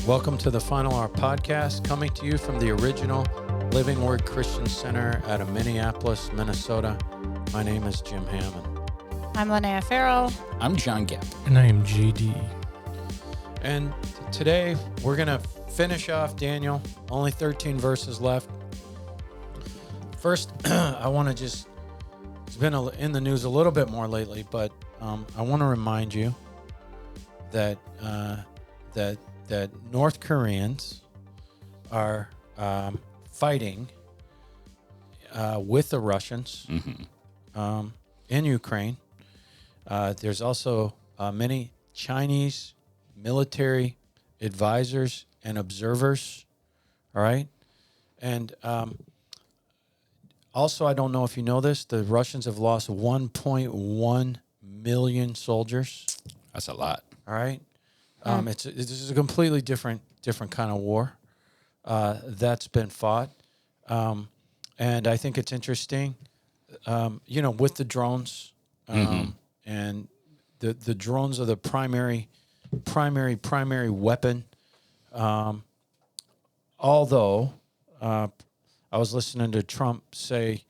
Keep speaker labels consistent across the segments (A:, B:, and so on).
A: Welcome to the Final Hour podcast, coming to you from the original Living Word Christian Center out of Minneapolis, Minnesota. My name is Jim Hammond.
B: I'm Linnea Farrell.
C: I'm John Gapp.
D: And I am GD.
A: And today we're going to finish off Daniel. Only 13 verses left. First, I want to just, it's been in the news a little bit more lately, but I want to remind you that that North Koreans are fighting with the Russians in Ukraine. There's also many Chinese military advisors and observers, all right? And also, I don't know if you know this, the Russians have lost 1.1 million soldiers.
C: That's a lot.
A: All right? It's a completely different kind of war that's been fought. And I think it's interesting, with the drones, and the drones are the primary weapon. Although I was listening to Trump say,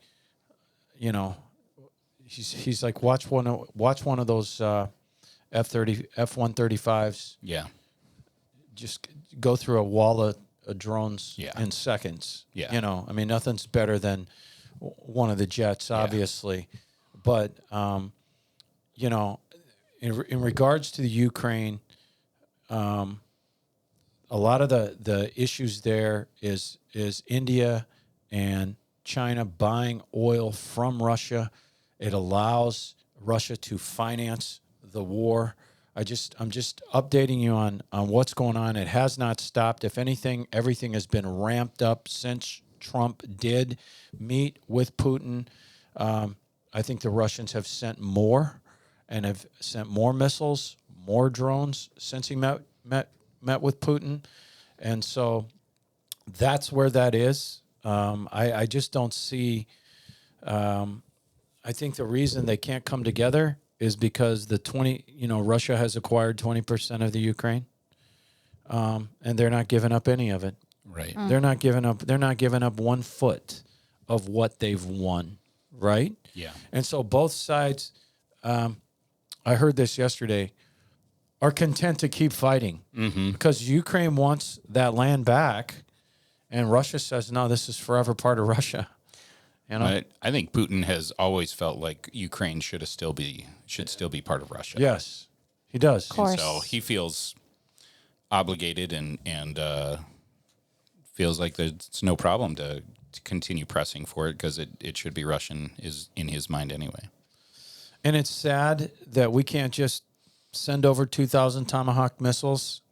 A: he's like, watch one of those F-135s.
C: Yeah.
A: Just go through a wall of drones in seconds.
C: Yeah.
A: Nothing's better than one of the jets, obviously. But, in regards to the Ukraine, a lot of the issues there is India and China buying oil from Russia. It allows Russia to finance the war. I'm just updating you on what's going on. It has not stopped. If anything, everything has been ramped up since Trump did meet with Putin. I think the Russians have sent more and have sent more missiles, more drones since he met with Putin. And so that's where that is. I just don't see. I think the reason they can't come together is because Russia has acquired 20% of the Ukraine, and they're not giving up any of it.
C: Right.
A: They're not giving up 1 foot of what they've won. Right.
C: Yeah.
A: And so both sides, I heard this yesterday, are content to keep fighting because Ukraine wants that land back, and Russia says, no, this is forever part of Russia.
C: I think Putin has always felt like Ukraine should still be part of Russia.
A: Yes, he does.
B: Of course.
C: And so he feels obligated and feels like there's no problem to continue pressing for it because it should be Russian is in his mind anyway.
A: And it's sad that we can't just send over 2,000 Tomahawk missiles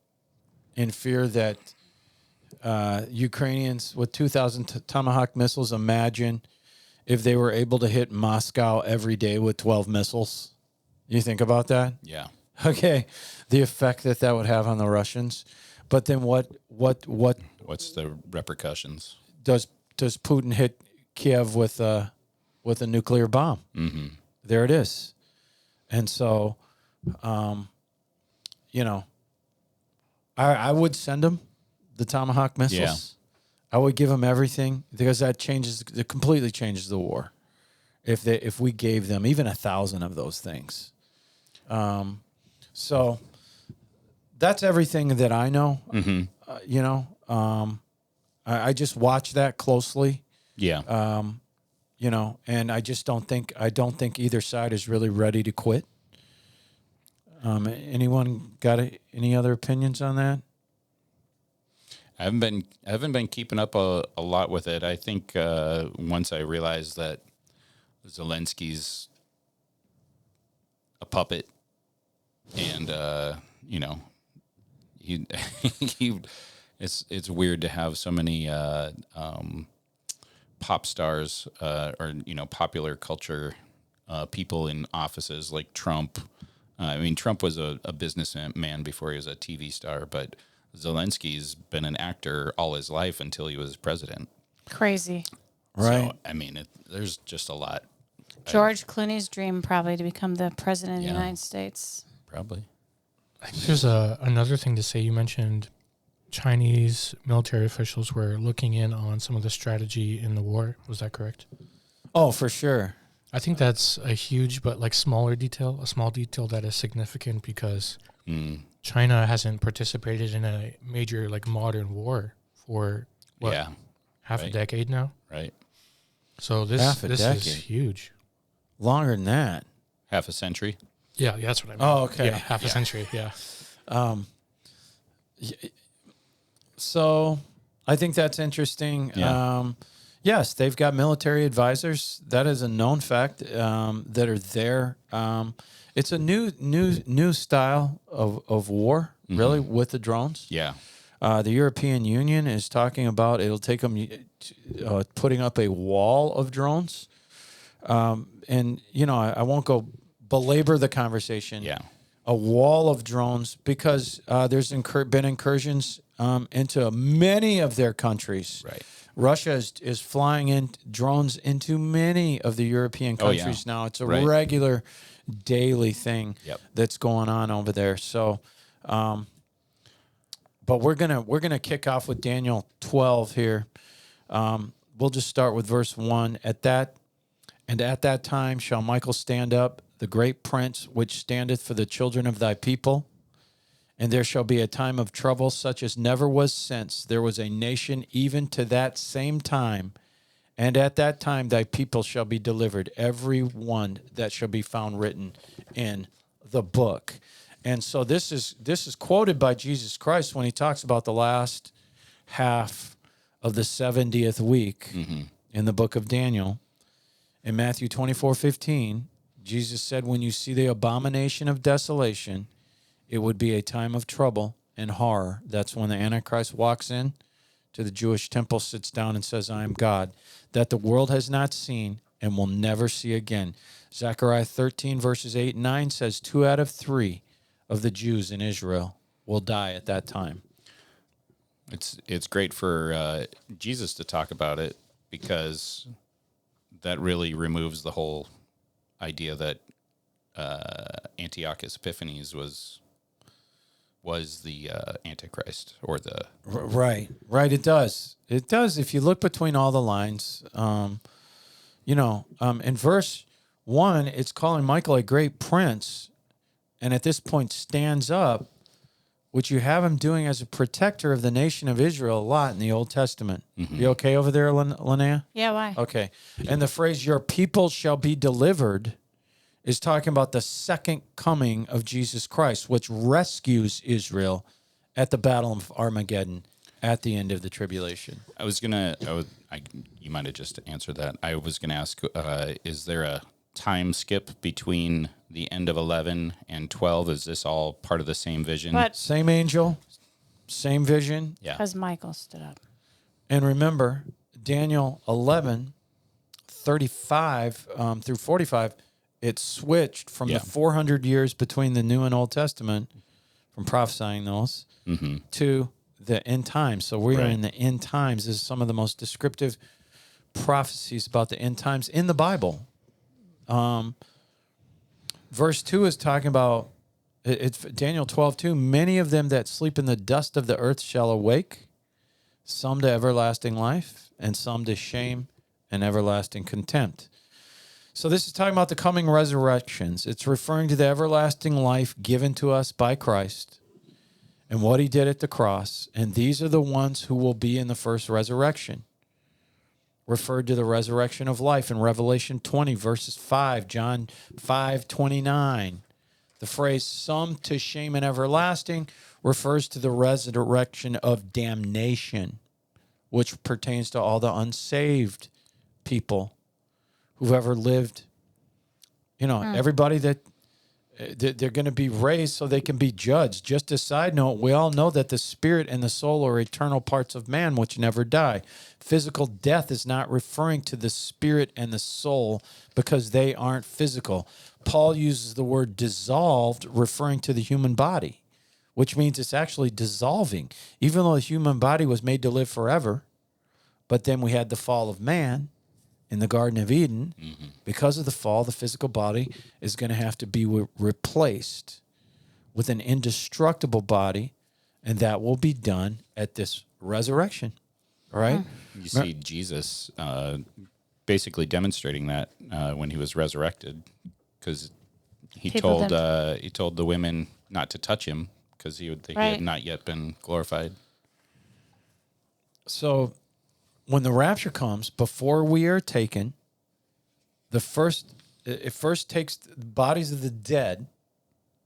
A: in fear that Ukrainians with 2,000 Tomahawk missiles, imagine if they were able to hit Moscow every day with 12 missiles. You think about that?
C: Yeah.
A: Okay. The effect that would have on the Russians. But then what's
C: the repercussions?
A: Does Putin hit Kiev with a nuclear bomb? Mm-hmm. There it is. And so, I would send him the Tomahawk missiles.
C: Yeah.
A: I would give them everything because it completely changes the war. If we gave them even 1,000 of those things. So that's everything that I know. I just watch that closely.
C: Yeah.
A: And I just don't think either side is really ready to quit. Anyone got any other opinions on that?
C: I haven't been keeping up a lot with it. I think once I realized that Zelensky's a puppet, and it's weird to have so many pop stars or popular culture people in offices like Trump. Trump was a businessman before he was a TV star, but Zelensky's been an actor all his life until he was president.
B: Crazy.
A: Right.
C: So, there's just a lot.
B: George Clooney's dream probably to become the president of the United States.
C: Probably.
D: I think there's another thing to say. You mentioned Chinese military officials were looking in on some of the strategy in the war. Was that correct?
A: Oh, for sure.
D: I think that's a huge but like smaller detail, a small detail that is significant because China hasn't participated in a major like modern war for what, half a decade now.
C: Right.
D: So
A: Half a
D: this
A: decade.
D: is huge.
A: Longer than that.
C: Half a century.
D: Yeah, that's what I mean.
A: Oh, okay.
D: Yeah, half a century. Yeah.
A: So I think that's interesting.
C: Yeah.
A: Yes, they've got military advisors. That is a known fact that are there. It's a new style of war, really, with the drones.
C: Yeah.
A: The European Union is talking about it'll take them putting up a wall of drones. And, I won't go belabor the conversation.
C: Yeah.
A: A wall of drones because there's been incursions into many of their countries.
C: Right.
A: Russia is flying in drones into many of the European countries now. It's a regular daily thing that's going on over there. So, but we're gonna kick off with Daniel 12 here. We'll just start with verse 1. At that time shall Michael stand up, the great prince, which standeth for the children of thy people. And there shall be a time of trouble such as never was since there was a nation even to that same time. And at that time thy people shall be delivered, every one that shall be found written in the book. And so this is quoted by Jesus Christ when he talks about the last half of the 70th week in the book of Daniel. In Matthew 24:15, Jesus said, when you see the abomination of desolation, it would be a time of trouble and horror. That's when the Antichrist walks in to the Jewish temple, sits down and says, I am God, that the world has not seen and will never see again. Zechariah 13 verses 8 and 9 says 2 out of 3 of the Jews in Israel will die at that time.
C: It's great for Jesus to talk about it because that really removes the whole idea that Antiochus Epiphanes was the Antichrist or the
A: right. It does if you look between all the lines. In verse 1 it's calling Michael a great prince, and at this point stands up, which you have him doing as a protector of the nation of Israel a lot in the Old Testament. You okay over there, Linnea?
B: Yeah, why?
A: Okay. And the phrase, your people shall be delivered, is talking about the second coming of Jesus Christ, which rescues Israel at the Battle of Armageddon at the end of the tribulation.
C: You might have just answered that. I was going to ask, is there a time skip between the end of 11 and 12? Is this all part of the same vision?
B: But
A: Same angel, same vision.
C: Yeah.
B: because Michael stood up.
A: And remember, Daniel 11, 35 through 45, it switched from the 400 years between the New and Old Testament, from prophesying those, to the end times. So we are in the end times. This is some of the most descriptive prophecies about the end times in the Bible. Verse 2 is talking about, it's Daniel 12:2. Many of them that sleep in the dust of the earth shall awake, some to everlasting life, and some to shame and everlasting contempt. So this is talking about the coming resurrections. It's referring to the everlasting life given to us by Christ and what he did at the cross. And these are the ones who will be in the first resurrection. Referred to the resurrection of life in Revelation 20, verses 5, John 5:29. The phrase some to shame and everlasting refers to the resurrection of damnation, which pertains to all the unsaved people who've ever lived. Everybody that they're going to be raised so they can be judged. Just a side note, we all know that the spirit and the soul are eternal parts of man which never die. Physical death is not referring to the spirit and the soul because they aren't physical. Paul uses the word dissolved, referring to the human body, which means it's actually dissolving. Even though the human body was made to live forever, but then we had the fall of man in the Garden of Eden. Because of the fall, the physical body is going to have to be replaced with an indestructible body, And that will be done at this resurrection. All right?
C: You see Jesus basically demonstrating that when he was resurrected, because he
B: People
C: told the women not to touch him because he had not yet been glorified.
A: So when the rapture comes, before we are taken, it first takes the bodies of the dead,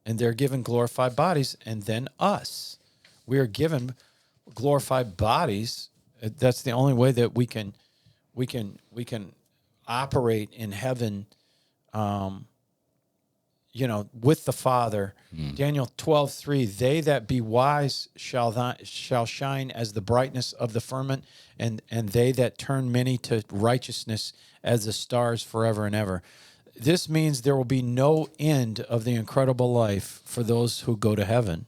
A: and they're given glorified bodies, and then us. We are given glorified bodies. That's the only way that we can operate in heaven, with the Father. Daniel 12:3, they that be wise shall shine as the brightness of the firmament, and they that turn many to righteousness as the stars forever and ever. This means there will be no end of the incredible life for those who go to heaven,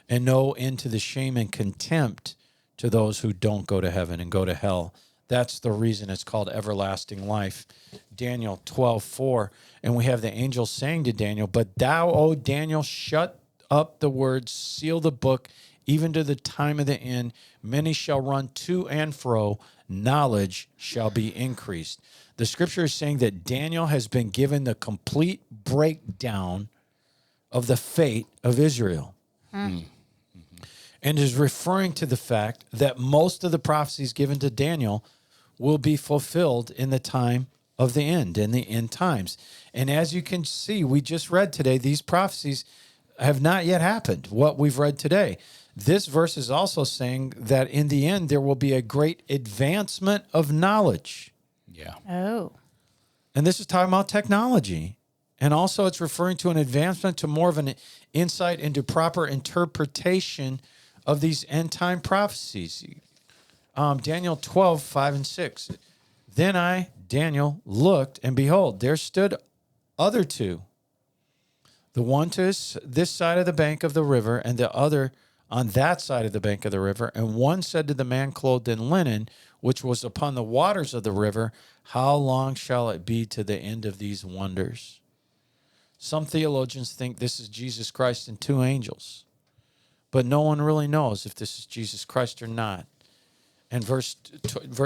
A: and no end to the shame and contempt to those who don't go to heaven and go to hell. That's the reason it's called everlasting life. Daniel 12:4, and we have the angel saying to Daniel, but thou, O Daniel, shut up the words, seal the book, even to the time of the end. Many shall run to and fro, knowledge shall be increased. The scripture is saying that Daniel has been given the complete breakdown of the fate of Israel. And is referring to the fact that most of the prophecies given to Daniel will be fulfilled in the time of the end, in the end times. And as you can see, we just read today, these prophecies have not yet happened, what we've read today. This verse is also saying that in the end, there will be a great advancement of knowledge.
C: Yeah.
B: Oh.
A: And this is talking about technology. And also it's referring to an advancement to more of an insight into proper interpretation of these end time prophecies. Daniel 12:5-6. Then I, Daniel, looked, and behold, there stood other two, the one to this side of the bank of the river, and the other on that side of the bank of the river. And one said to the man clothed in linen, which was upon the waters of the river, how long shall it be to the end of these wonders? Some theologians think this is Jesus Christ and two angels, but no one really knows if this is Jesus Christ or not. And verse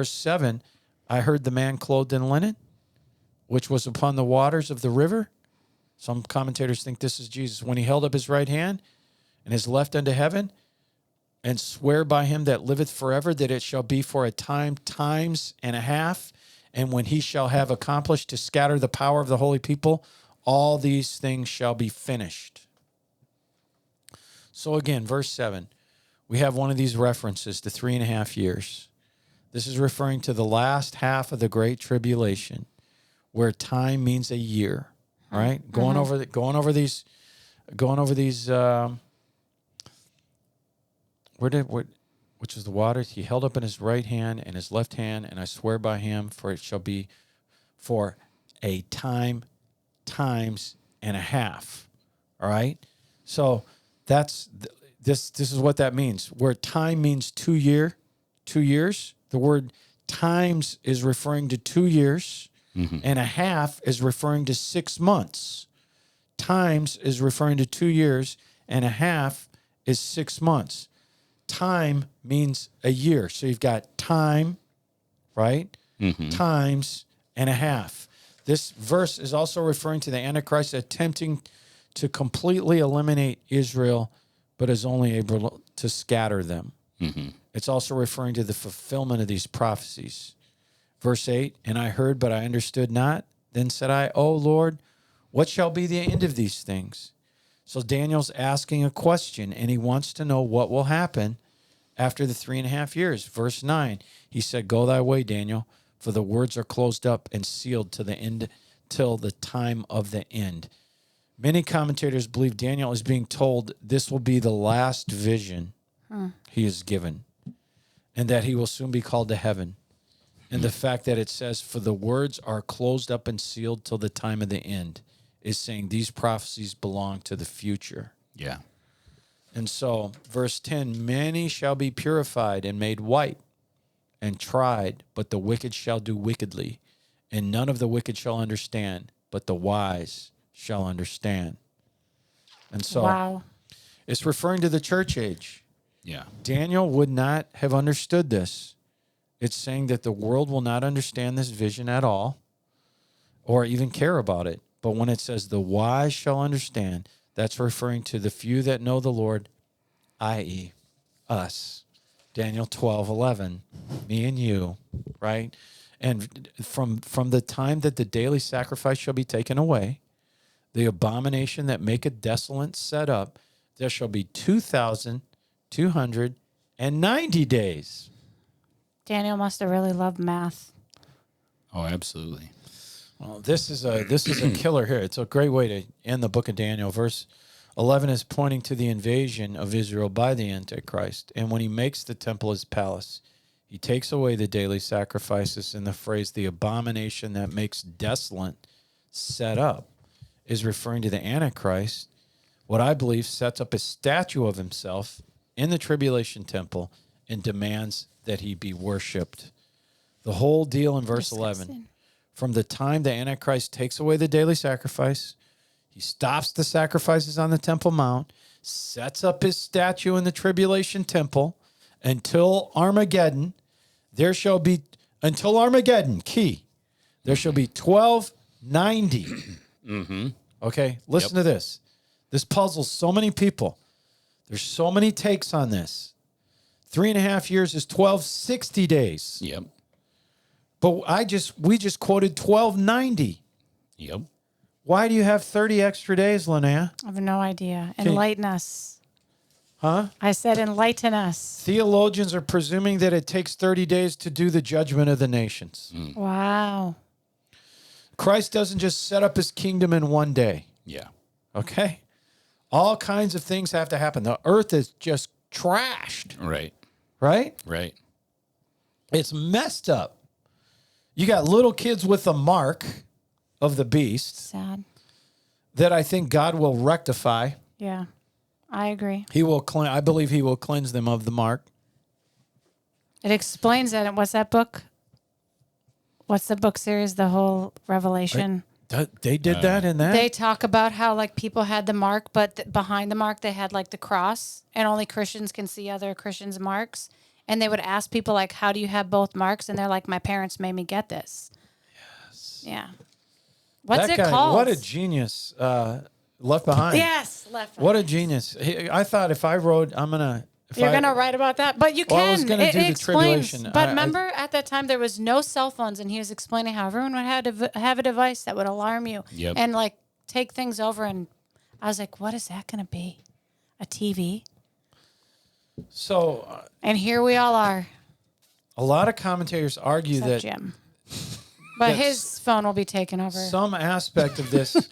A: 7, I heard the man clothed in linen, which was upon the waters of the river. Some commentators think this is Jesus. When he held up his right hand and his left unto heaven, and swear by him that liveth forever, that it shall be for a time, times and a half, and when he shall have accomplished to scatter the power of the holy people, all these things shall be finished. So again, verse 7, we have one of these references to 3.5 years. This is referring to the last half of the Great Tribulation, where time means a year. All right, going over these. Which is the waters? He held up in his right hand and his left hand, and I swear by him, for it shall be for a time, times and a half. All right, so that's this. This is what that means. Where time means 2 years, the word times is referring to 2 years, and a half is referring to 6 months. Times is referring to 2 years, and a half is 6 months. Time means a year. So you've got time, right? Times and a half. This verse is also referring to the Antichrist attempting to completely eliminate Israel, but is only able to scatter them. It's also referring to the fulfillment of these prophecies. Verse 8, and I heard, but I understood not. Then said I, O Lord, what shall be the end of these things? So Daniel's asking a question, and he wants to know what will happen after the 3.5 years. Verse 9, he said, go thy way, Daniel, for the words are closed up and sealed to the end, till the time of the end. Many commentators believe Daniel is being told this will be the last vision he is given, and that he will soon be called to heaven. And the fact that it says, for the words are closed up and sealed till the time of the end, is saying these prophecies belong to the future.
C: Yeah.
A: And so, verse 10, many shall be purified and made white and tried, but the wicked shall do wickedly, and none of the wicked shall understand, but the wise shall understand. And so,
B: Wow.
A: it's referring to the church age.
C: Yeah.
A: Daniel would not have understood this. It's saying that the world will not understand this vision at all or even care about it. But when it says the wise shall understand, that's referring to the few that know the Lord, i.e., us. Daniel 12:11, me and you, right? And from the time that the daily sacrifice shall be taken away, the abomination that maketh desolate set up, there shall be 2,290 days.
B: Daniel must have really loved math.
C: Oh, absolutely.
A: Well, this is a killer here. It's a great way to end the book of Daniel. Verse 11 is pointing to the invasion of Israel by the Antichrist. And when he makes the temple his palace, he takes away the daily sacrifices, and the phrase, the abomination that makes desolate set up, is referring to the Antichrist, what I believe sets up a statue of himself in the tribulation temple and demands that he be worshipped. The whole deal in verse 11, from the time the Antichrist takes away the daily sacrifice, he stops the sacrifices on the Temple Mount, sets up his statue in the tribulation temple until Armageddon. There shall be, until Armageddon, key, there shall be 1290. Okay, listen to this. This puzzles so many people. There's so many takes on this. 3.5 years is 1260 days.
C: Yep.
A: But we just quoted 1290.
C: Yep.
A: Why do you have 30 extra days, Linnea?
B: I have no idea. Enlighten us.
A: Huh?
B: I said enlighten us.
A: Theologians are presuming that it takes 30 days to do the judgment of the nations.
B: Wow.
A: Christ doesn't just set up his kingdom in one day.
C: Yeah.
A: Okay? All kinds of things have to happen. The earth is just trashed,
C: Right.
A: right?
C: Right.
A: It's messed up. You got little kids with the mark of the beast
B: Sad.
A: that I think God will rectify.
B: Yeah. I agree.
A: He will I believe he will cleanse them of the mark.
B: It explains that. What's that book? What's the book series? The whole Revelation.
A: They did that in that?
B: They talk about how like people had the mark, but behind the mark they had like the cross, and only Christians can see other Christians' marks. And they would ask people like, "How do you have both marks?" And they're like, "My parents made me get this." Yes. Yeah. What's
A: that
B: it
A: guy,
B: called?
A: what a genius. Left Behind.
B: Yes, Left Behind.
A: What a genius. I thought if I wrote,
B: You're going to write about that, but you can.
A: Well, I was going to do the
B: explains.
A: tribulation.
B: But remember, at that time, there was no cell phones, and he was explaining how everyone would have a device that would alarm you and like take things over. And I was like, what is that going to be? A TV?
A: So,
B: and here we all are.
A: A lot of commentators argue
B: Except
A: that
B: Jim. But his phone will be taken over.
A: some aspect of this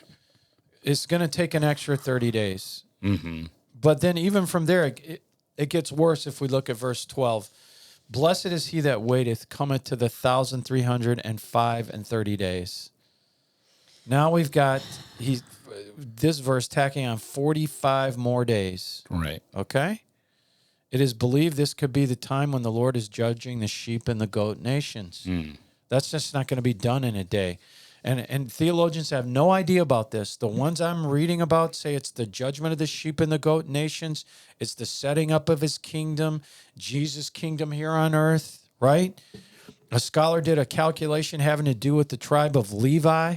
A: is going to take an extra 30 days.
C: Mm-hmm.
A: But then even from there, it gets worse if we look at verse 12. Blessed is he that waiteth, cometh to the 1,305 and 30 days. Now we've got this verse tacking on 45 more days.
C: Right.
A: Okay? It is believed this could be the time when the Lord is judging the sheep and the goat nations. That's just not going to be done in a day. And theologians have no idea about this. The ones I'm reading about say it's the judgment of the sheep and the goat nations. It's the setting up of his kingdom, Jesus' kingdom here on earth, right? A scholar did a calculation having to do with the tribe of Levi.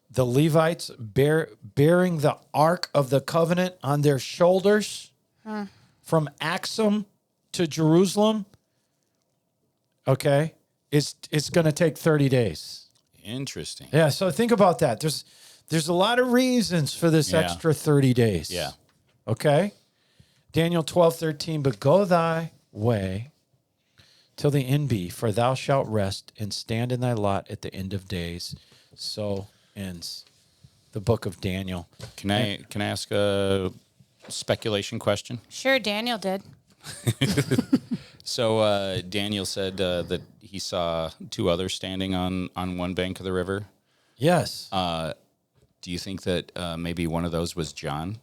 A: The Levites bearing the Ark of the Covenant on their shoulders from Axum to Jerusalem. Okay, it's going to take 30 days.
C: Interesting.
A: Yeah, so think about that. There's a lot of reasons for this extra 30 days.
C: Yeah.
A: Okay? Daniel 12:13, but go thy way till the end be, for thou shalt rest and stand in thy lot at the end of days. So ends the book of Daniel.
C: Can I ask a speculation question?
B: Sure, Daniel did.
C: So Daniel said that he saw two others standing on one bank of the river.
A: Yes.
C: Do you think that maybe one of those was John?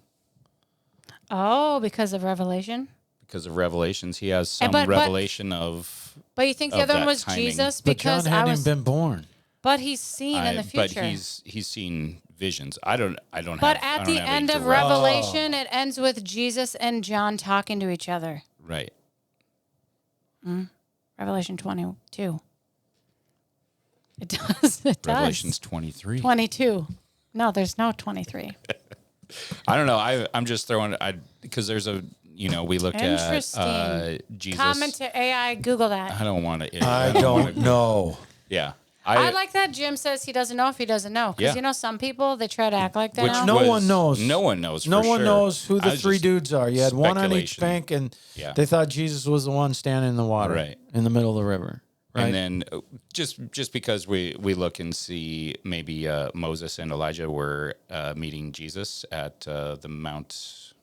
B: Oh, because of Revelation?
C: Because of Revelations, he has some
B: But
C: revelation of.
B: But you think the
C: of
B: other one
C: that
B: was
C: timing.
B: Jesus?
A: But John
B: Because
A: hadn't even been born.
B: But he's seen in the future.
C: But he's seen visions. I don't
B: But
C: have,
B: at
C: I don't
B: the
C: have
B: end
C: a
B: of
C: direct-
B: Revelation, it ends with Jesus and John talking to each other.
C: Right.
B: Revelation 22. It does. It does.
C: Revelations 23.
B: 22. No, there's no 23.
C: I don't know. I'm just throwing because there's a, we look at
B: Interesting.
C: Jesus.
B: Comment to AI. Google that.
C: I don't want to.
A: I don't know.
C: Yeah.
B: I like that Jim says he doesn't know if he doesn't know. Because,
C: Yeah.
B: some people, they try to act like they
C: Which
B: know.
A: No one knows.
C: No one knows.
A: No
C: for
A: one
C: sure.
A: knows who
C: I
A: the
C: was
A: three
C: just
A: dudes are. You had one on each
C: speculation.
A: bank, and
C: Yeah.
A: they thought Jesus was the one standing in the water,
C: Right.
A: in the middle of the river. Right?
C: And then just because we look and see maybe Moses and Elijah were meeting Jesus at the Mount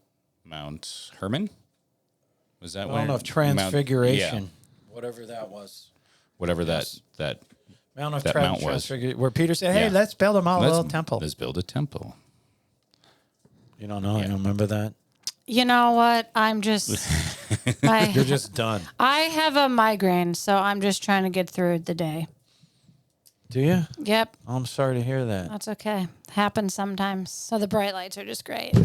C: Hermon. Was that
A: I
C: one?
A: don't know if Transfiguration, whatever that was.
C: Whatever
A: Yes.
C: that
A: Mount of
C: That mount was.
A: Transfiguration, where Peter said, "Hey,
C: Yeah.
A: let's build them all a
C: let's-
A: little temple."
C: Let's build a temple.
A: You don't know? You don't remember that?
B: You know what? I'm just...
A: You're just done.
B: I have a migraine, so I'm just trying to get through the day.
A: Do you?
B: Yep.
A: Oh, I'm sorry to hear that.
B: That's okay. Happens sometimes. So the bright lights are just great.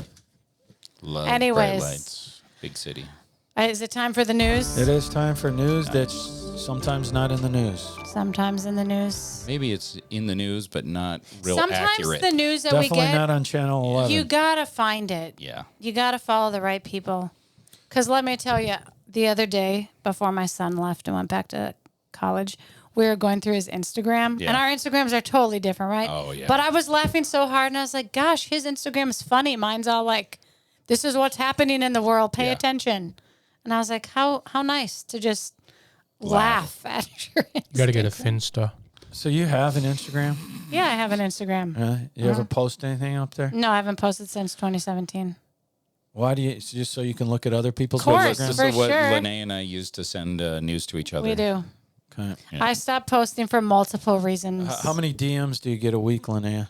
C: Love
B: Anyways.
C: bright lights. Big city.
B: Is it time for the news?
A: It is time for news that's sometimes not in the news.
B: Sometimes in the news.
C: Maybe it's in the news, but not real
B: Sometimes
C: accurate.
B: the news that
A: Definitely
B: we get,
A: not on Channel 11.
B: you gotta find it.
C: Yeah.
B: You gotta follow the right people. Because let me tell you, the other day before my son left and went back to college, we were going through his Instagram,
C: Yeah.
B: and our Instagrams are totally different, right?
C: Oh, yeah.
B: But I was laughing so hard, and I was like, "Gosh, his Instagram is funny. Mine's all like, this is what's happening in the world. Pay
C: Yeah.
B: attention." And I was like, "How nice to just laugh at your Instagram."
D: You got to get a Finsta.
A: So you have an Instagram?
B: Yeah, I have an Instagram.
A: You ever post anything up there?
B: No, I haven't posted since 2017.
A: Why do you? Just so you can look at other people's
B: Of course,
A: Instagrams?
C: This
B: for
C: is what
B: sure.
C: Lene and I used to send news to each other.
B: We do.
A: Okay.
B: I stopped posting for multiple reasons.
A: How many DMs do you get a week, Linnea?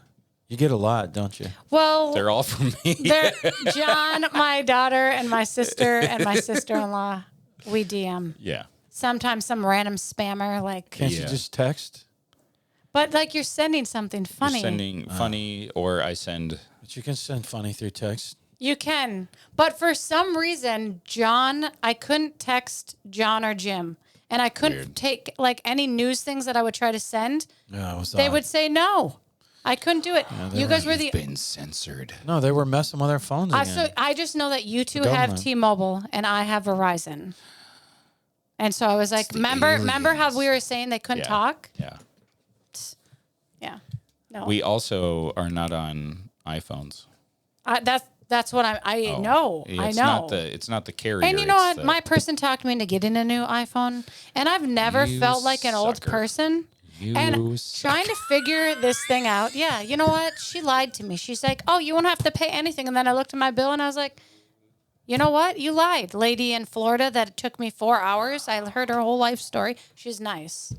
A: You get a lot, don't you?
B: Well,
C: They're all from me.
B: John, my daughter, and my sister and my sister-in-law, we DM.
C: Yeah.
B: Sometimes some random spammer, like,
A: Can't you
C: Yeah.
A: just text?
B: but like you're sending something funny.
C: You're sending funny, or I send.
A: But you can send funny through text.
B: You can, but for some reason, John, I couldn't text John or Jim, and I couldn't
C: Weird.
B: take like any news things that I would try to send.
A: Yeah, it was
B: They
A: odd.
B: would say no. I couldn't do it. You guys were the.
C: Been censored.
A: No, they were messing with their phones again.
B: So I just know that you two
A: The
B: have
A: government.
B: T-Mobile and I have Verizon. And so I was like,
C: the
B: remember how
C: aliens.
B: we were saying they couldn't
C: Yeah.
B: talk?
C: Yeah.
B: Yeah. No.
C: We also are not on iPhones.
B: That's what I know. I
C: It's
B: know.
C: It's not the carrier.
B: And you know
C: it's
B: what? My person talked me into getting a new iPhone, and I've never
C: You
B: felt like an old
C: sucker.
B: person.
C: You
B: And
C: sucker.
B: trying to figure this thing out. Yeah, you know what? She lied to me. She's like, "Oh, you won't have to pay anything." And then I looked at my bill and I was like, "You know what? You lied." Lady in Florida that it took me 4 hours. I heard her whole life story. She's nice.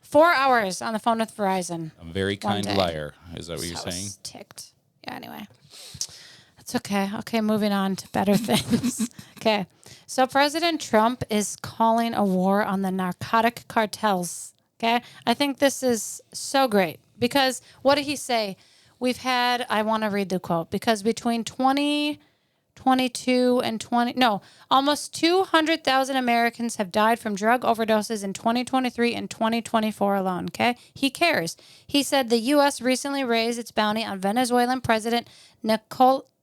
B: 4 hours on the phone with Verizon.
C: A very kind
B: day.
C: liar. Is that what
B: So
C: you're
B: I was
C: saying?
B: ticked. Yeah, anyway. That's okay. Okay, moving on to better things. Okay. So President Trump is calling a war on the narcotic cartels. Okay. I think this is so great because what did he say? We've had, I want to read the quote, because between 2022 and almost 200,000 Americans have died from drug overdoses in 2023 and 2024 alone. Okay. He cares. He said the U.S. recently raised its bounty on Venezuelan President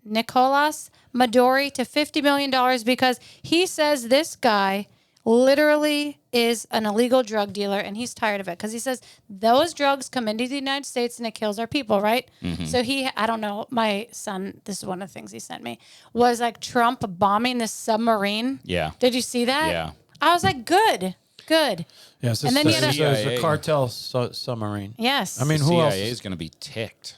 B: Nicolas Maduro to $50 million because he says this guy literally is an illegal drug dealer and he's tired of it because he says those drugs come into the United States and it kills our people, right? So I don't know, my son, this is one of the things he sent me, was like Trump bombing this submarine.
C: Yeah.
B: Did you see that?
C: Yeah.
B: I was like, good.
A: Yes,
B: And then you had a-
A: this is a
C: CIA.
A: cartel submarine.
B: Yes.
A: I mean,
C: The
A: who else?
C: CIA is going to be ticked.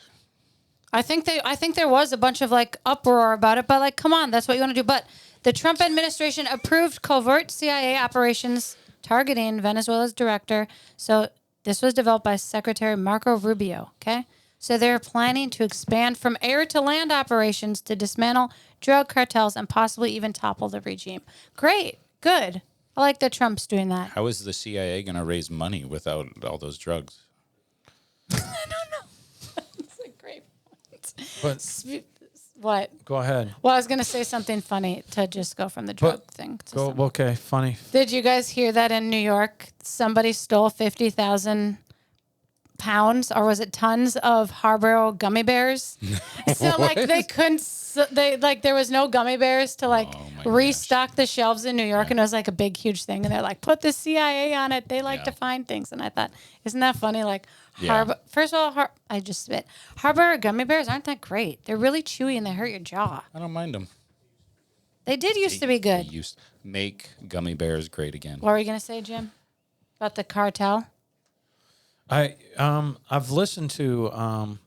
B: I think there was a bunch of like uproar about it, but like, come on, that's what you want to do. But the Trump administration approved covert CIA operations targeting Venezuela's director. So this was developed by Secretary Marco Rubio. Okay. So they're planning to expand from air to land operations to dismantle drug cartels and possibly even topple the regime. Great. Good. I like that Trump's doing that.
C: How is the CIA going to raise money without all those drugs?
B: That's a great point.
A: But
B: What?
A: go ahead.
B: Well, I was going to say something funny to just go from the drug thing. To
A: Go.
B: something.
A: Okay. Funny.
B: Did you guys hear that in New York, somebody stole 50,000 pounds, or was it tons of Haribo gummy bears? So like they couldn't, there was no gummy bears to like restock the shelves in New York, and it was like a big, huge thing. And they're like, put the CIA on it. They like to find things. And I thought, isn't that funny? Like, first of all, I just spit. Haribo gummy bears aren't that great. They're really chewy and they hurt your jaw.
C: I don't mind them.
B: They did used to be good.
C: They used make gummy bears great again.
B: What were you gonna say, Jim? About the cartel?
A: I've listened to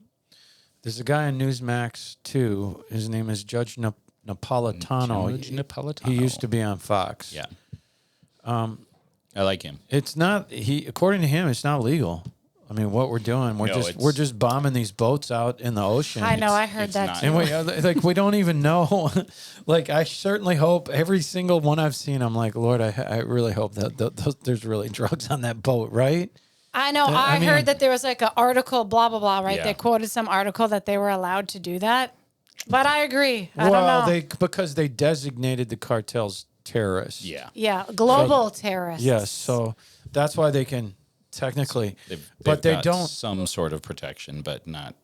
A: there's a guy on Newsmax too. His name is Judge Napolitano.
C: Judge Napolitano.
A: He used to be on Fox.
C: Yeah. I like him.
A: It's not according to him, it's not legal. I mean, what we're doing, we're just bombing these boats out in the ocean.
B: I know, I heard that
C: not.
B: too.
A: And we don't even know. Like, I certainly hope every single one I've seen, I'm like, Lord, I really hope that there's really drugs on that boat, right?
B: I know. I heard that there was like an article, blah, blah, blah, right? They quoted some article that they were allowed to do that. But I agree. I don't know.
A: Because they designated the cartels terrorists.
C: Yeah.
B: Yeah, global terrorists.
A: Yes, so that's why they can technically,
C: They've
A: they
C: got
A: don't.
C: some sort of protection, but not.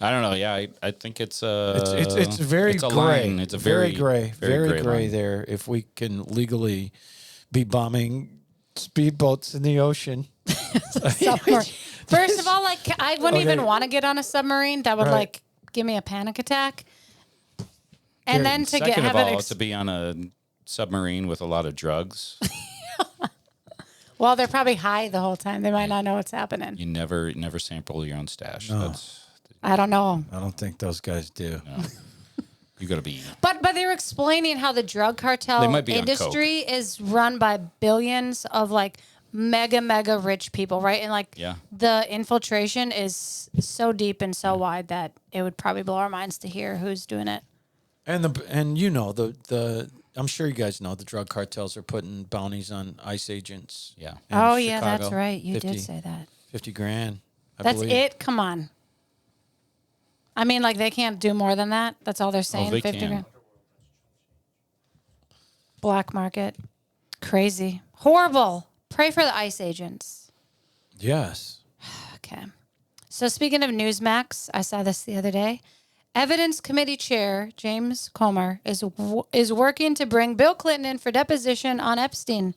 C: I don't know. Yeah, I think it's
A: very
C: it's a
A: gray.
C: line. It's a very
A: gray
C: gray line.
A: there. If we can legally be bombing speedboats in the ocean.
B: Submarine. First of all, like I wouldn't even want to get on a submarine. That would like give me a panic attack. And then to
C: Second
B: have
C: of all,
B: it
C: to be on a submarine with a lot of drugs,
B: well, they're probably high the whole time. They might not know what's happening.
C: you never sample your own stash.
A: No.
B: I don't know.
A: I don't think those guys do.
C: No. You got to be.
B: But they were explaining how the drug cartel
C: They might be on
B: industry is run by billions of like mega rich people, right? And like the infiltration is so deep and so wide that it would probably blow our minds to hear who's doing it.
A: And you know the I'm sure you guys know the drug cartels are putting bounties on ICE agents.
C: Yeah.
B: Oh yeah, that's right. You did say that.
A: 50 grand.
B: That's it. Come on. I mean, like they can't do more than that. That's all they're saying.
C: They
B: 50
C: can.
B: grand. Black market. Crazy. Horrible. Pray for the ICE agents.
A: Yes.
B: Okay. So speaking of Newsmax, I saw this the other day. Evidence Committee Chair James Comer is working to bring Bill Clinton in for deposition on Epstein.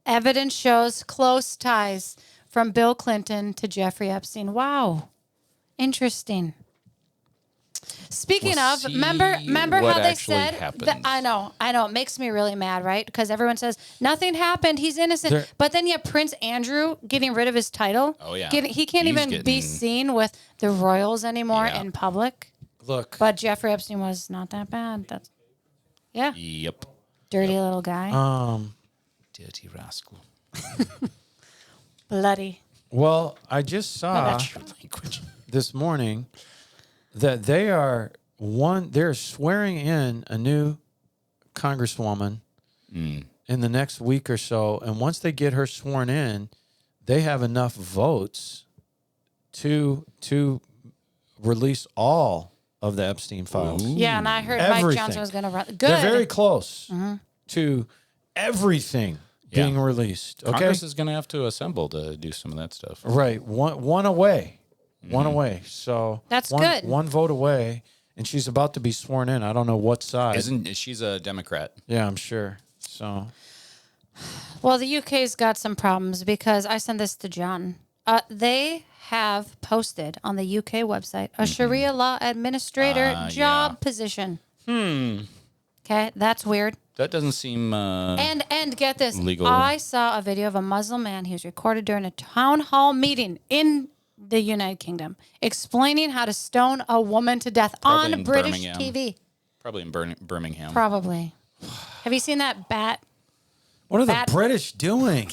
B: Evidence shows close ties from Bill Clinton to Jeffrey Epstein. Wow. Interesting. Speaking of, remember how they said that, I know, it makes me really mad, right? Because everyone says nothing happened, he's innocent. But then you have Prince Andrew getting rid of his title.
C: Oh yeah,
B: he can't even be seen with the royals anymore in public.
A: Look,
B: but Jeffrey Epstein was not that bad. That's
C: Yep.
B: Dirty little guy.
C: Dirty rascal.
B: Bloody.
A: Well, I just saw this morning that they're swearing in a new congresswoman in the next week or so, and once they get her sworn in, they have enough votes to release all of the Epstein files.
C: Ooh.
B: Yeah, and I heard
A: Everything.
B: Mike Johnson was going to run. Good.
A: They're very close to everything being released. Okay,
C: Congress is going to have to assemble to do some of that stuff.
A: Right, one away. One away. So
B: that's good.
A: One vote away, and she's about to be sworn in. I don't know what side.
C: She's a Democrat?
A: Yeah, I'm sure. So,
B: well, the UK's got some problems because I sent this to John. They have posted on the UK website a Sharia law administrator job position. Okay, that's weird.
C: That doesn't seem
B: and get this.
C: Legal.
B: I saw a video of a Muslim man. He was recorded during a town hall meeting in the United Kingdom, explaining how to stone a woman to death
C: Probably
B: on British
C: Birmingham.
B: TV.
C: Probably in Birmingham.
B: Probably. Have you seen that bat?
A: what are the British doing?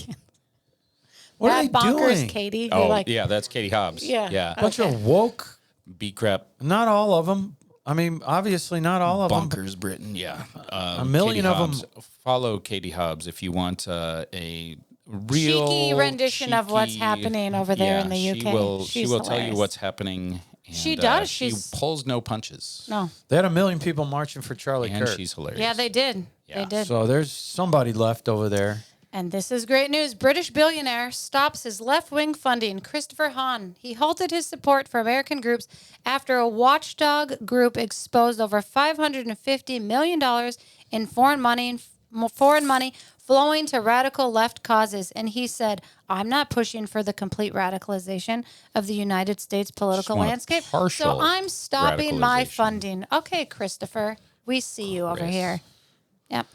A: What are they
B: bonkers
A: doing?
B: Katie.
C: Oh, yeah, that's Katie Hobbs.
B: Yeah.
A: Bunch of woke.
C: B crap.
A: Not all of them. I mean, obviously not all of them.
C: Bonkers Britain. Yeah.
A: A million
C: Katie
A: of
C: Hobbs.
A: them.
C: Follow Katie Hobbs if you want a real
B: cheeky rendition of what's
C: cheeky-
B: happening over there in the UK.
C: She will tell you
B: hilarious.
C: what's happening,
B: She does.
C: She pulls no punches.
B: No.
A: They had 1 million people marching for Charlie
C: And
A: Kirk.
C: she's hilarious.
B: Yeah, they did.
C: Yeah.
B: They did.
A: So there's somebody left over there.
B: And this is great news. British billionaire stops his left-wing funding. Christopher Hahn. He halted his support for American groups after a watchdog group exposed over $550 million in foreign money flowing to radical left causes. And he said, I'm not pushing for the complete radicalization of the United States political
C: want a
B: landscape. So
C: partial
B: I'm stopping my
C: radicalization.
B: funding. Okay, Christopher. We see you over
C: Chris.
B: here. Yep.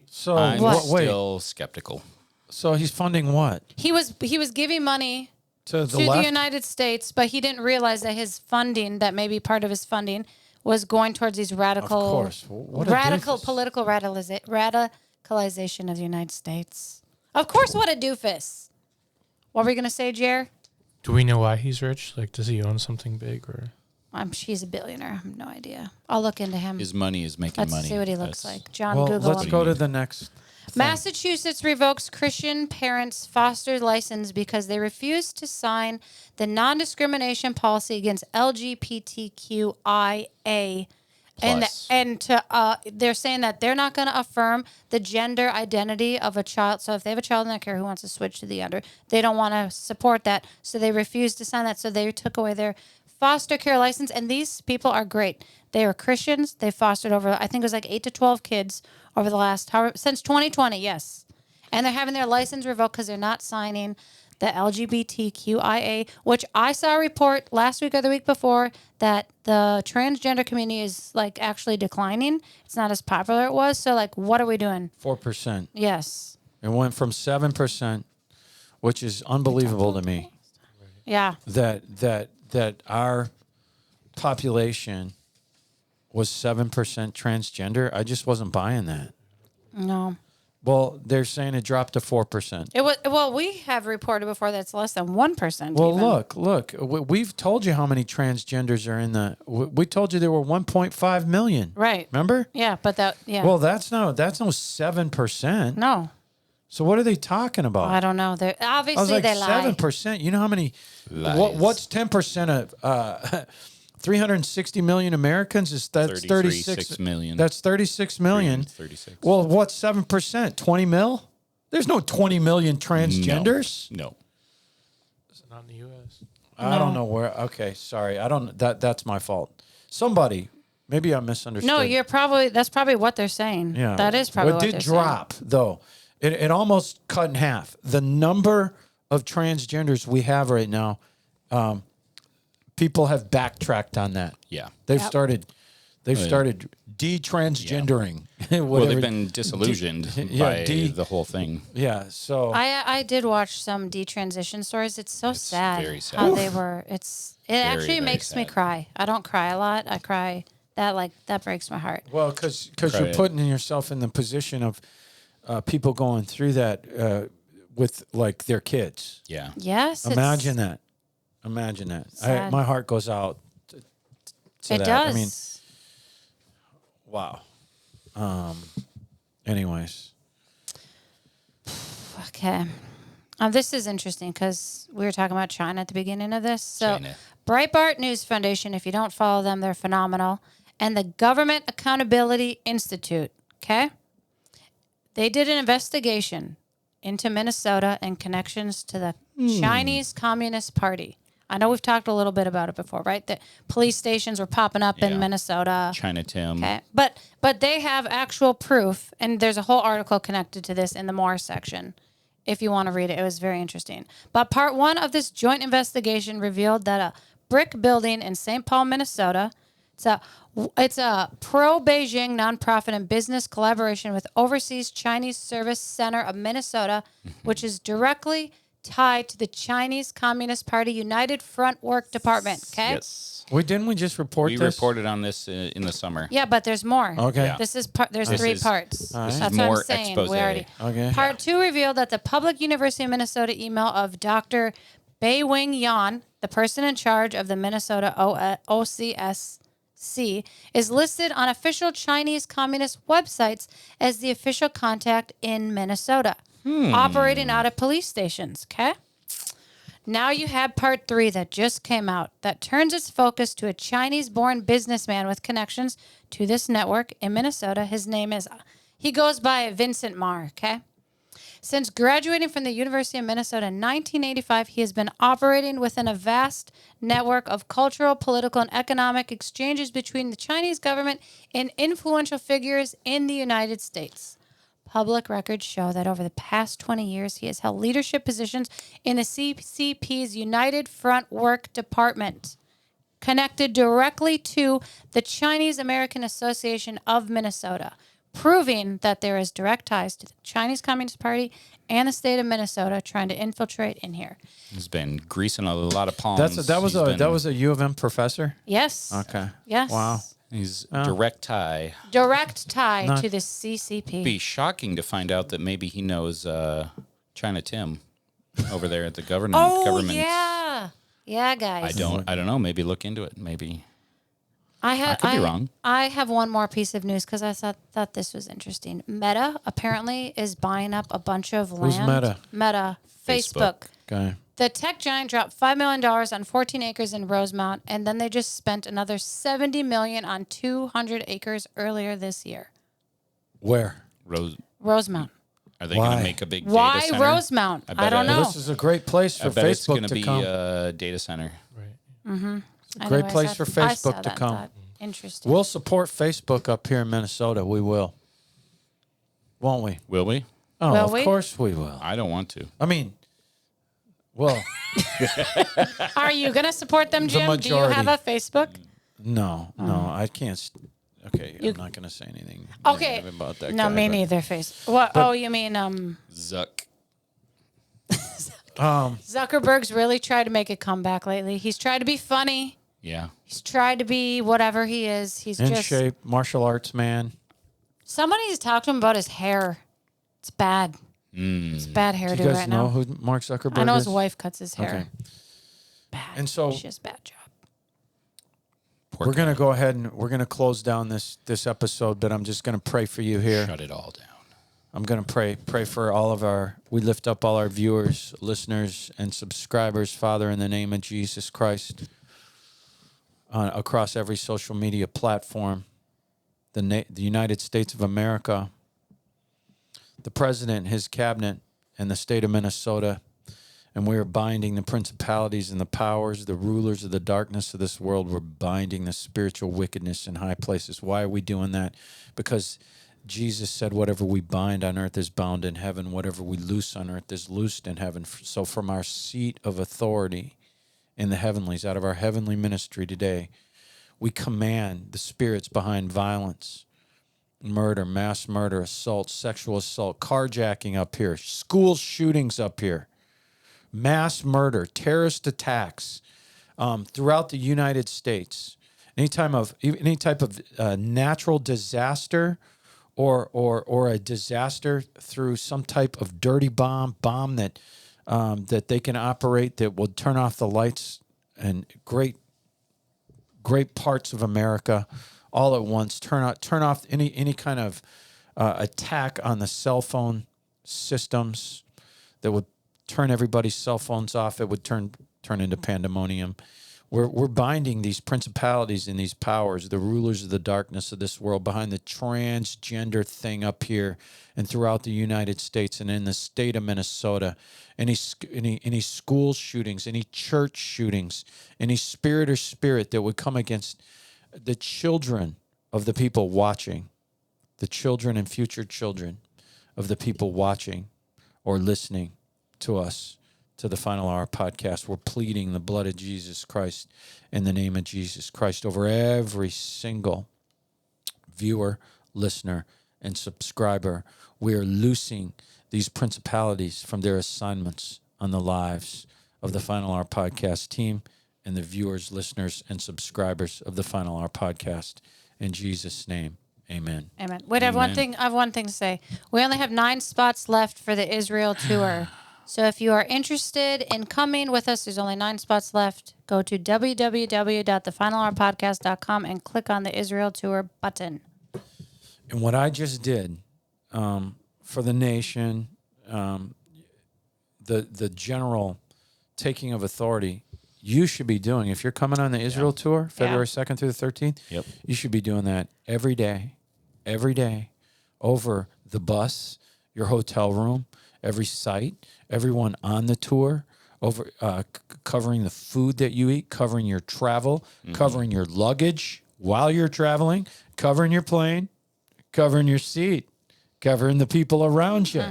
A: So
C: I'm
A: wait.
C: still skeptical.
A: So he's funding what?
B: He was giving money
A: To the
B: to
A: left?
B: the United States, but he didn't realize that his funding, that maybe part of his funding, was going towards these radical,
A: Of course. What a
B: radical
A: doofus.
B: political radicalization of the United States. Of course, what a doofus. What were you going to say, Jer?
D: Do we know why he's rich? Like, does he own something big or?
B: He's a billionaire. I have no idea. I'll look into him.
C: His money is making
B: Let's
C: money.
B: see what he looks
C: That's-
B: like. John,
A: Well,
B: Google
A: let's
B: him.
A: go to the next.
B: Massachusetts revokes Christian parents' foster license because they refused to sign the non-discrimination policy against LGBTQIA.
C: Plus.
B: They're saying that they're not going to affirm the gender identity of a child. So if they have a child in their care who wants to switch to the other, they don't want to support that. So they refused to sign that. So they took away their foster care license. And these people are great. They are Christians. They fostered over, I think it was like 8 to 12 kids over the last, since 2020, yes. And they're having their license revoked because they're not signing the LGBTQIA, which I saw a report last week or the week before that the transgender community is like actually declining. It's not as popular as it was. So like, what are we doing?
A: 4%.
B: Yes.
A: It went from 7%, which is unbelievable to me.
B: Yeah.
A: That our population was 7% transgender. I just wasn't buying that.
B: No.
A: Well, they're saying it dropped to 4%.
B: It was, well, we have reported before that it's less than 1%.
A: Well,
B: even.
A: look. We've told you how many transgenders are in the. We told you there were 1.5 million.
B: Right.
A: Remember?
B: Yeah, but yeah.
A: Well, that's no 7%.
B: No.
A: So what are they talking about?
B: I don't know. They're
A: I was
B: obviously
A: like
B: they lie.
A: 7%. You know how many?
C: Lies.
A: What's 10% of 360 million Americans? That's 36
C: million.
A: That's 36 million.
C: 36.
A: Well, what's 7%? 20 mil? There's no 20 million transgenders.
C: No.
D: Is it not in the U.S.?
A: I don't know where. Okay, sorry. I don't. That's my fault. Somebody. Maybe I misunderstood.
B: No, that's probably what they're saying.
A: Yeah,
B: That is probably
A: Well,
B: what
A: it
B: they're
A: did drop though. It almost cut in half. The number of transgenders we have right now, people have backtracked on that.
C: Yeah.
A: They've
B: Yep.
A: started de-transgendering.
C: Well,
A: Whatever.
C: they've been disillusioned
A: yeah,
C: by
A: de-
C: the whole thing.
A: Yeah. So
B: I did watch some detransition stories. It's so sad,
C: very sad.
B: how they were. It actually
C: very
B: makes me
C: sad.
B: cry. I don't cry a lot. I cry. That breaks my heart.
A: well, because you're
C: Right.
A: putting yourself in the position of people going through that with like their kids.
C: Yeah.
B: Yes.
A: Imagine that. Imagine that.
B: Sad.
A: My heart goes out to
B: It
A: that.
B: does.
A: I mean, wow. Anyways,
B: Okay. This is interesting because we were talking about China at the beginning of this. So,
C: China.
B: Breitbart News Foundation, if you don't follow them, they're phenomenal. And the Government Accountability Institute, okay? They did an investigation into Minnesota and connections to the Chinese Communist Party. I know we've talked a little bit about it before, right? That police stations were popping up in
C: Yeah.
B: Minnesota.
C: China Tim.
B: Okay. But they have actual proof, and there's a whole article connected to this in the More section. If you want to read it, it was very interesting. But part one of this joint investigation revealed that a brick building in St. Paul, Minnesota, it's a pro-Beijing nonprofit and business collaboration with Overseas Chinese Service Center of Minnesota, which is directly tied to the Chinese Communist Party United Front Work Department. Okay.
C: Yes.
A: didn't we just report
C: We
A: this?
C: reported on this in the summer.
B: Yeah, but there's more.
A: Okay.
C: Yeah.
B: This is there's
C: This
B: three
C: is-
B: parts.
C: this
B: That's
C: is
B: what
C: more
B: I'm saying.
C: expose.
B: We already.
A: Okay.
B: Part two revealed that the Public University of Minnesota email of Dr. Bei-Wing Yan, the person in charge of the Minnesota OCSC, is listed on official Chinese Communist websites as the official contact in Minnesota, operating out of police stations. Okay. Now you have part 3 that just came out that turns its focus to a Chinese-born businessman with connections to this network in Minnesota. His name is, he goes by Vincent Marr, okay? Since graduating from the University of Minnesota in 1985, he has been operating within a vast network of cultural, political, and economic exchanges between the Chinese government and influential figures in the United States. Public records show that over the past 20 years, he has held leadership positions in the CCP's United Front Work Department, connected directly to the Chinese American Association of Minnesota, proving that there is direct ties to the Chinese Communist Party and the state of Minnesota trying to infiltrate in here.
C: He's been greasing a lot of palms.
A: That was a U of M professor.
B: Yes.
A: Okay.
B: Yes.
A: Wow.
C: He's direct tie.
B: Direct tie
A: Not-
B: to the CCP.
C: Be shocking to find out that maybe he knows China Tim over there at the government.
B: Oh, yeah. Yeah, guys.
C: I don't know. Maybe look into it. Maybe.
B: I
C: could be wrong.
B: I have one more piece of news because I thought this was interesting. Meta apparently is buying up a bunch of land.
A: Who's Meta?
B: Meta. Facebook.
A: Okay.
B: The tech giant dropped $5 million on 14 acres in Rosemount, and then they just spent another $70 million on 200 acres earlier this year.
A: Where?
B: Rosemount.
C: Are they
A: Why?
C: going to make a big data
B: Why
C: center?
B: Rosemount? I don't know.
A: This is a great place for
C: I bet it's
A: Facebook
C: going to
A: to
C: be
A: come.
C: a data center.
D: Right.
A: Great
B: Anyways,
A: place for
B: I saw
A: Facebook to
B: that and
A: come.
B: thought, interesting.
A: We'll support Facebook up here in Minnesota. We will. Won't we?
C: Will we?
A: Oh,
B: Will
A: of
B: we?
A: course we will.
C: I don't want to.
A: I mean, well,
B: Are you going to support them, Jim? Do you
A: majority.
B: have a Facebook?
A: no, I can't. Okay, I'm not going to say anything
B: Okay.
A: negative about that
B: No,
A: guy,
B: me
A: but-
B: neither. What? Oh, you mean
C: Zuck.
B: Zuckerberg's really tried to make a comeback lately. He's tried to be funny.
C: Yeah.
B: He's tried to be whatever he is. He's
A: In
B: just
A: shape, martial arts man.
B: somebody's talked to him about his hair. It's bad. It's bad
A: Do
B: hairdo
A: you guys
B: right
A: know
B: now.
A: who Mark Zuckerberg
B: I know
A: is?
B: his wife cuts his hair.
A: Okay.
B: Bad.
A: And so-
B: she does a bad job.
C: Poor
A: We're
C: guy.
A: going to go ahead and we're going to close down this episode, but I'm just going to pray for you here.
C: Shut it all down.
A: I'm going to pray for all of we lift up all our viewers, listeners, and subscribers, Father, in the name of Jesus Christ, across every social media platform, the United States of America, the president, his cabinet, and the state of Minnesota. And we are binding the principalities and the powers, the rulers of the darkness of this world. We're binding the spiritual wickedness in high places. Why are we doing that? Because Jesus said, whatever we bind on earth is bound in heaven. Whatever we loose on earth is loosed in heaven. So from our seat of authority in the heavenlies, out of our heavenly ministry today, we command the spirits behind violence, murder, mass murder, assault, sexual assault, carjacking up here, school shootings up here, mass murder, terrorist attacks throughout the United States. Any type of natural disaster or a disaster through some type of dirty bomb that they can operate that will turn off the lights and great parts of America all at once. Turn off any kind of attack on the cell phone systems that would turn everybody's cell phones off. It would turn into pandemonium. We're binding these principalities and these powers, the rulers of the darkness of this world, behind the transgender thing up here and throughout the United States and in the state of Minnesota. Any school shootings, any church shootings, any spirit that would come against the children of the people watching, the children and future children of the people watching or listening to us, to the Final Hour podcast. We're pleading the blood of Jesus Christ in the name of Jesus Christ over every single viewer, listener, and subscriber. We are loosing these principalities from their assignments on the lives of the Final Hour podcast team and the viewers, listeners, and subscribers of the Final Hour podcast. In Jesus' name, amen.
B: Amen. Wait, I have one thing to say. We only have 9 spots left for the Israel tour. So if you are interested in coming with us, there's only 9 spots left. Go to www.thefinalhourpodcast.com and click on the Israel tour button.
A: And what I just did for the nation, the general taking of authority you should be doing. If you're coming on the Israel tour, February 2nd through the 13th, you should be doing that every day, over the bus, your hotel room, every site, everyone on the tour, over covering the food that you eat, covering your travel, covering your luggage while you're traveling, covering your plane, covering your seat, covering the people around you.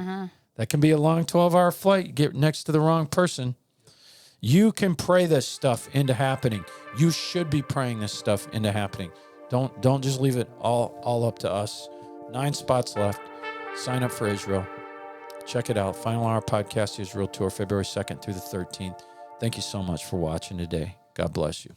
A: That can be a long 12-hour flight. You get next to the wrong person. You can pray this stuff into happening. You should be praying this stuff into happening. Don't just leave it all up to us. 9 spots left. Sign up for Israel. Check it out. Final Hour Podcast Israel Tour, February 2nd through the 13th. Thank you so much for watching today. God bless you.